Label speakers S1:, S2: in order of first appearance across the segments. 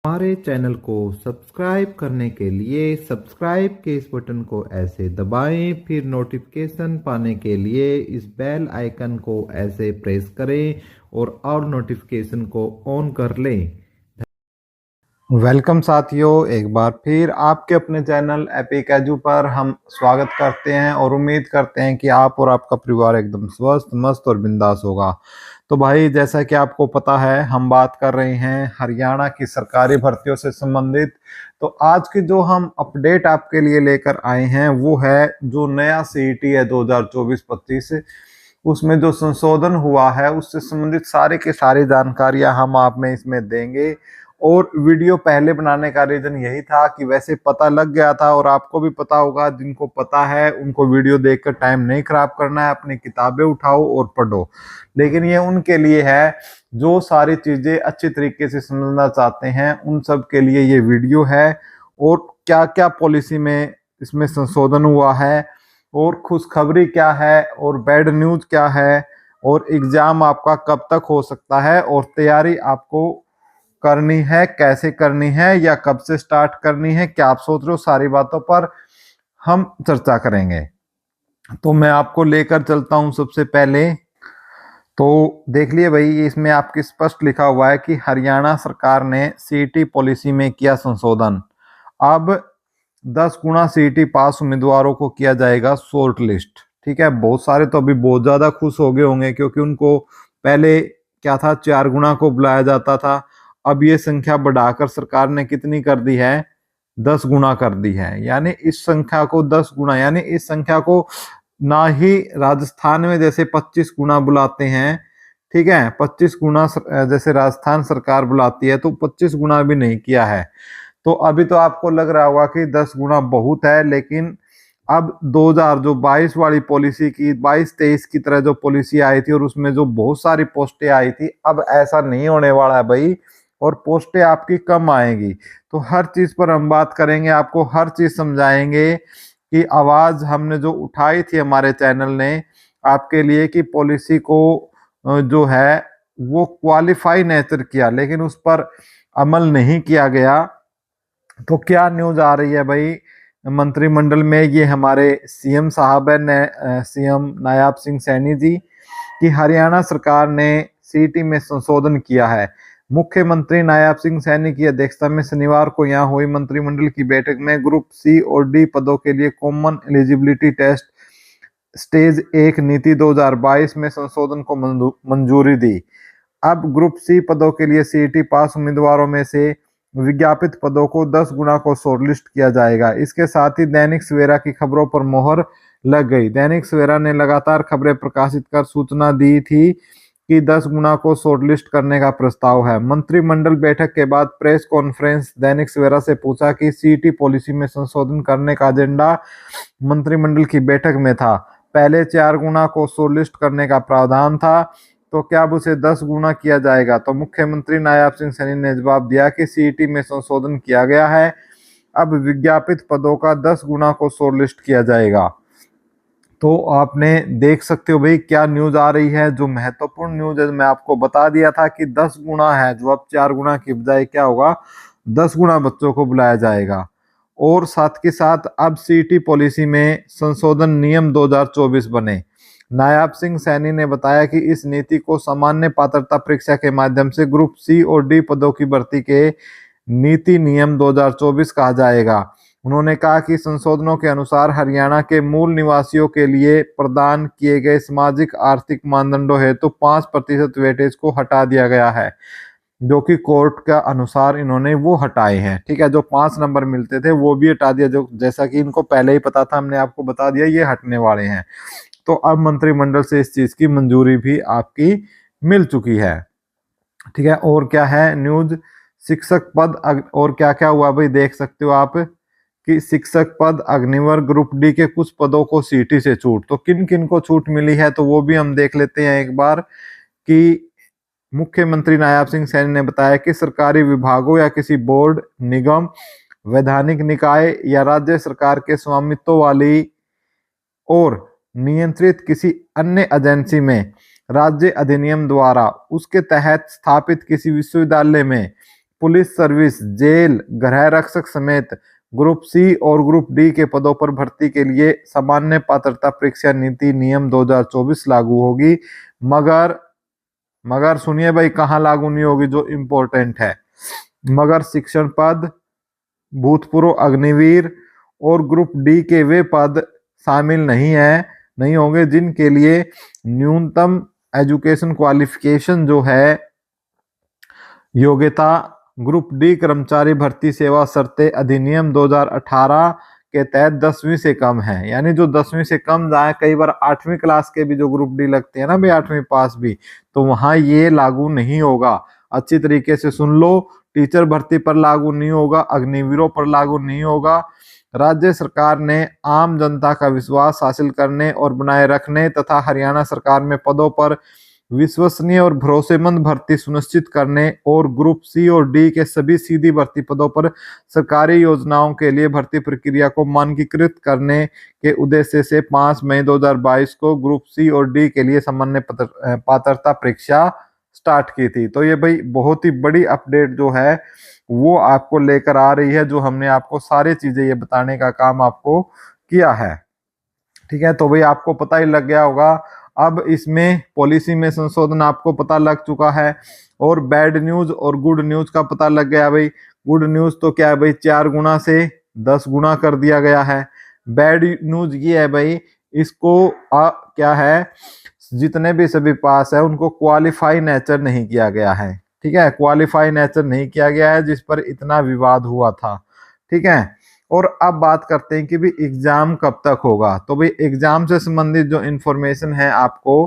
S1: हमारे चैनल को सब्सक्राइब करने के लिए सब्सक्राइब के इस बटन को ऐसे दबाएं, फिर नोटिफिकेशन पाने के लिए इस बेल आइकन को ऐसे प्रेस करें और नोटिफिकेशन को ऑन कर लें। वेलकम साथियों, एक बार फिर आपके अपने चैनल एपिक एजू पर हम स्वागत करते हैं और उम्मीद करते हैं कि आप और आपका परिवार एकदम स्वस्थ, मस्त और बिंदास होगा। तो भाई, जैसा कि आपको पता है, हम बात कर रहे हैं हरियाणा की सरकारी भर्तियों से संबंधित। तो आज की जो हम अपडेट आपके लिए लेकर आए हैं वो है जो नया सीईटी है 2024-25, उसमें जो संशोधन हुआ है उससे संबंधित सारी की सारी जानकारियां हम आप में इसमें देंगे। और वीडियो पहले बनाने का रीजन यही था कि वैसे पता लग गया था और आपको भी पता होगा, जिनको पता है उनको वीडियो देखकर टाइम नहीं खराब करना है, अपनी किताबें उठाओ और पढ़ो। लेकिन ये उनके लिए है जो सारी चीजें अच्छी तरीके से समझना चाहते हैं, उन सब के लिए ये वीडियो है। और क्या क्या पॉलिसी में इसमें संशोधन हुआ है, और खुशखबरी क्या है, और बैड न्यूज क्या है, और एग्जाम आपका कब तक हो सकता है, और तैयारी आपको करनी है कैसे करनी है, या कब से स्टार्ट करनी है, क्या आप सोच रहे हो, सारी बातों पर हम चर्चा करेंगे। तो मैं आपको लेकर चलता हूं। सबसे पहले तो देख लिए भाई, इसमें आपकी स्पष्ट लिखा हुआ है कि हरियाणा सरकार ने सीईटी पॉलिसी में किया संशोधन। अब 10 गुना सीईटी पास उम्मीदवारों को किया जाएगा शॉर्ट लिस्ट। ठीक है, बहुत सारे तो अभी बहुत ज्यादा खुश हो गए होंगे, क्योंकि उनको पहले क्या था, 4 गुना को बुलाया जाता था। अब ये संख्या बढ़ाकर सरकार ने कितनी कर दी है, 10 गुना कर दी है। यानी इस संख्या को 10 गुना, यानी इस संख्या को ना ही राजस्थान में जैसे 25 गुना बुलाते हैं, ठीक है, 25 गुना जैसे राजस्थान सरकार बुलाती है, तो 25 गुना भी नहीं किया है। तो अभी तो आपको लग रहा होगा कि 10 गुना बहुत है, लेकिन अब 2022 वाली पॉलिसी की 22-23 की तरह जो पॉलिसी आई थी और उसमें जो बहुत सारी पोस्टें आई थी, अब ऐसा नहीं होने वाला है भाई, और पोस्टें आपकी कम आएगी। तो हर चीज पर हम बात करेंगे, आपको हर चीज समझाएंगे कि आवाज हमने जो उठाई थी हमारे चैनल ने आपके लिए कि पॉलिसी को जो है वो क्वालिफाई नेचर किया, लेकिन उस पर अमल नहीं किया गया। तो क्या न्यूज आ रही है भाई मंत्रिमंडल में, ये हमारे सीएम साहब है, सीएम नायाब सिंह सैनी जी, कि हरियाणा सरकार ने सीईटी में संशोधन किया है। मुख्यमंत्री नायाब सिंह सैनी की अध्यक्षता में शनिवार को यहां हुई मंत्रिमंडल की बैठक में ग्रुप सी और डी पदों के लिए कॉमन एलिजिबिलिटी टेस्ट स्टेज 1 नीति 2022 में संशोधन को मंजूरी दी। अब ग्रुप सी पदों के लिए सीईटी पास उम्मीदवारों में से विज्ञापित पदों को 10 गुना को शॉर्टलिस्ट किया जाएगा। इसके साथ ही दैनिक सवेरा की खबरों पर मोहर लग गई। दैनिक सवेरा ने लगातार खबरें प्रकाशित कर सूचना दी थी कि 10 गुना को शॉर्टलिस्ट करने का प्रस्ताव है। मंत्रिमंडल बैठक के बाद प्रेस कॉन्फ्रेंस दैनिक सवेरा से पूछा कि सीईटी पॉलिसी में संशोधन करने का एजेंडा मंत्रिमंडल की बैठक में था। पहले 4 गुना को शॉर्टलिस्ट करने का प्रावधान था, तो क्या अब उसे 10 गुना किया जाएगा? तो मुख्यमंत्री नायाब सिंह सैनी ने जवाब दिया कि सीईटी में संशोधन किया गया है, अब विज्ञापित पदों का 10 गुना को शॉर्टलिस्ट किया जाएगा। तो आपने देख सकते हो भाई क्या न्यूज आ रही है। जो महत्वपूर्ण न्यूज है, मैं आपको बता दिया था कि 10 गुना है, जो अब 4 गुना की बजाय क्या होगा, 10 गुना बच्चों को बुलाया जाएगा। और साथ के साथ अब सीईटी पॉलिसी में संशोधन नियम 2024 बने। नायाब सिंह सैनी ने बताया कि इस नीति को सामान्य पात्रता परीक्षा के माध्यम से ग्रुप सी और डी पदों की भर्ती के नीति नियम 2024 कहा जाएगा। उन्होंने कहा कि संशोधनों के अनुसार हरियाणा के मूल निवासियों के लिए प्रदान किए गए सामाजिक आर्थिक मानदंडों हेतु 5% वेटेज को हटा दिया गया है, जो कि कोर्ट का अनुसार इन्होंने वो हटाए हैं। ठीक है, जो 5 नंबर मिलते थे वो भी हटा दिया, जो जैसा कि इनको पहले ही पता था, हमने आपको बता दिया ये हटने वाले हैं। तो अब मंत्रिमंडल से इस चीज की मंजूरी भी आपकी मिल चुकी है। ठीक है, और क्या है न्यूज, शिक्षक पद और क्या क्या हुआ भाई, देख सकते हो आप कि शिक्षक पद अग्निवर ग्रुप डी के कुछ पदों को सीईटी से छूट। तो किन किन को छूट मिली है, तो वो भी हम देख लेते हैं एक बार। कि मुख्यमंत्री नायाब सिंह सैनी ने बताया कि सरकारी विभागों या किसी बोर्ड, निगम, वैधानिक निकाय या राज्य सरकार के स्वामित्व वाली और नियंत्रित किसी अन्य एजेंसी में राज्य अधिनियम द्वारा उसके तहत स्थापित किसी विश्वविद्यालय में पुलिस सर्विस, जेल, गृह रक्षक समेत ग्रुप सी और ग्रुप डी के पदों पर भर्ती के लिए सामान्य पात्रता परीक्षा नीति नियम 2024 लागू होगी। मगर सुनिए भाई, कहाँ लागू नहीं होगी, जो इम्पोर्टेंट है, मगर शिक्षण पद, भूतपूर्व अग्निवीर और ग्रुप डी के वे पद शामिल नहीं होंगे जिनके लिए न्यूनतम एजुकेशन क्वालिफिकेशन जो है, योग्यता ग्रुप डी कर्मचारी भर्ती सेवा शर्तें अधिनियम 2018 के तहत 10वीं से कम है। यानी जो 10वीं से कम जाए, कई बार 8वीं क्लास के भी जो ग्रुप डी लगते हैं ना भाई, 8वीं पास भी, तो वहां ये लागू नहीं होगा। अच्छी तरीके से सुन लो, टीचर भर्ती पर लागू नहीं होगा, अग्निवीरों पर लागू नहीं होगा। राज्य सरकार ने आम जनता का विश्वास हासिल करने और बनाए रखने तथा हरियाणा सरकार में पदों पर विश्वसनीय और भरोसेमंद भर्ती सुनिश्चित करने और ग्रुप सी और डी के सभी सीधी भर्ती पदों पर सरकारी योजनाओं के लिए भर्ती प्रक्रिया को मानकीकृत करने के उद्देश्य से 5 मई 2022 को ग्रुप सी और डी के लिए सामान्य पात्रता परीक्षा स्टार्ट की थी। तो ये भाई बहुत ही बड़ी अपडेट जो है वो आपको लेकर आ रही है, जो हमने आपको सारी चीजें ये बताने का काम आपको किया है। ठीक है, तो भाई आपको पता ही लग गया होगा। अब इसमें पॉलिसी में संशोधन आपको पता लग चुका है, और बैड न्यूज और गुड न्यूज का पता लग गया भाई। गुड न्यूज तो क्या है भाई, 4 गुना से 10 गुना कर दिया गया है। बैड न्यूज ये है भाई, इसको क्या है, जितने भी सभी पास है उनको क्वालिफाई नेचर नहीं किया गया है। ठीक है, क्वालिफाई नेचर नहीं किया गया है, जिस पर इतना विवाद हुआ था। ठीक है, और अब बात करते हैं कि भी एग्जाम कब तक होगा। तो भाई एग्जाम से संबंधित जो इन्फॉर्मेशन है आपको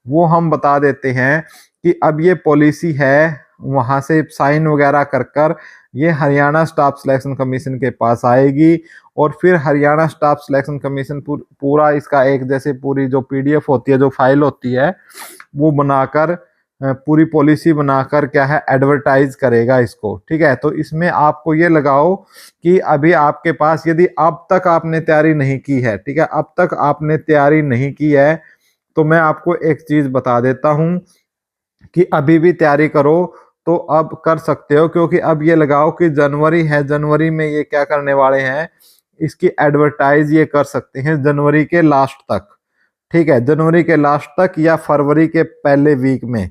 S1: वो हम बता देते हैं कि अब ये पॉलिसी है, वहां से साइन वगैरह कर ये हरियाणा स्टाफ सिलेक्शन कमीशन के पास आएगी, और फिर हरियाणा स्टाफ सिलेक्शन कमीशन पूरा इसका एक जैसे पूरी जो पीडीएफ होती है, जो फाइल होती है, वो बनाकर पूरी पॉलिसी बनाकर क्या है एडवर्टाइज करेगा इसको। ठीक है, तो इसमें आपको ये लगाओ कि अभी आपके पास, यदि अब तक आपने तैयारी नहीं की है, ठीक है, अब तक आपने तैयारी नहीं की है, तो मैं आपको एक चीज बता देता हूं कि अभी भी तैयारी करो, तो अब कर सकते हो। क्योंकि अब ये लगाओ कि जनवरी है, जनवरी में ये क्या करने वाले हैं, इसकी एडवर्टाइज ये कर सकते हैं जनवरी के लास्ट तक। ठीक है, जनवरी के लास्ट तक या फरवरी के पहले वीक में,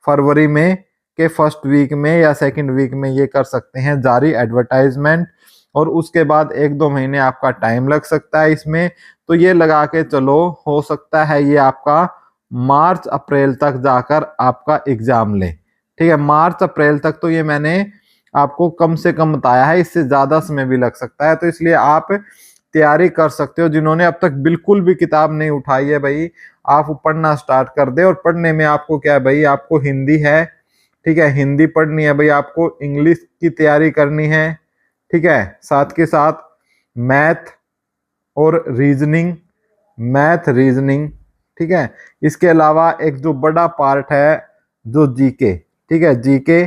S1: फरवरी में के फर्स्ट वीक में या सेकंड वीक में ये कर सकते हैं जारी एडवर्टाइजमेंट, और उसके बाद 1-2 महीने आपका टाइम लग सकता है इसमें। तो ये लगा के चलो, हो सकता है ये आपका मार्च अप्रैल तक जाकर आपका एग्जाम ले। ठीक है, मार्च अप्रैल तक तो ये मैंने आपको कम से कम बताया है, इससे ज्यादा समय भी लग सकता है। तो इसलिए आप तैयारी कर सकते हो। जिन्होंने अब तक बिल्कुल भी किताब नहीं उठाई है भाई, आप पढ़ना स्टार्ट कर दे। और पढ़ने में आपको क्या है भाई, आपको हिंदी है, ठीक है, हिंदी पढ़नी है भाई, आपको इंग्लिश की तैयारी करनी है। ठीक है, साथ के साथ मैथ और रीजनिंग, मैथ रीजनिंग। ठीक है, इसके अलावा एक जो बड़ा पार्ट है जो जीके, ठीक है, जीके,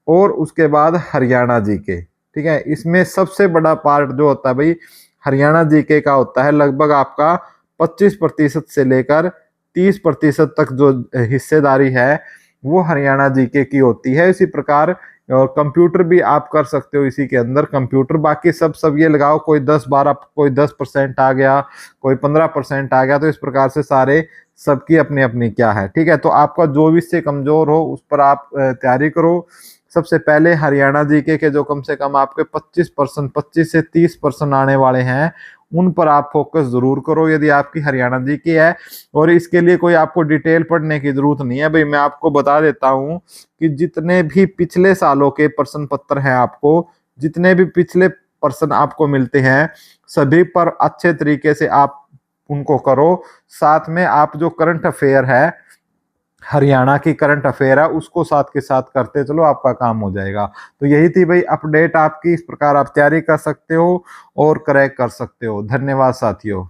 S1: और उसके बाद हरियाणा जीके। ठीक है, इसमें सबसे बड़ा पार्ट जो होता है भाई हरियाणा जीके का होता है। लगभग आपका 25% से लेकर 30% तक जो हिस्सेदारी है वो हरियाणा जीके की होती है। इसी प्रकार और कंप्यूटर भी आप कर सकते हो इसी के अंदर, कंप्यूटर। बाकी सब ये लगाओ, कोई 10-12, कोई 10% आ गया, कोई 15% आ गया, तो इस प्रकार से सारे सबकी अपनी अपनी क्या है। ठीक है, तो आपका जो भी इससे कमजोर हो उस पर आप तैयारी करो। सबसे पहले हरियाणा जीके के जो कम से कम आपके 25%, 25 से 30% आने वाले हैं, उन पर आप फोकस जरूर करो यदि आपकी हरियाणा जीके है। और इसके लिए कोई आपको डिटेल पढ़ने की जरूरत नहीं है भाई, मैं आपको बता देता हूं कि जितने भी पिछले सालों के प्रश्न पत्र हैं, आपको जितने भी पिछले प्रश्न आपको मिलते हैं, सभी पर अच्छे तरीके से आप उनको करो। साथ में आप जो करंट अफेयर है, हरियाणा की करंट अफेयर है, उसको साथ के साथ करते चलो, आपका काम हो जाएगा। तो यही थी भाई अपडेट आपकी। इस प्रकार आप तैयारी कर सकते हो और क्रैक कर सकते हो। धन्यवाद साथियों।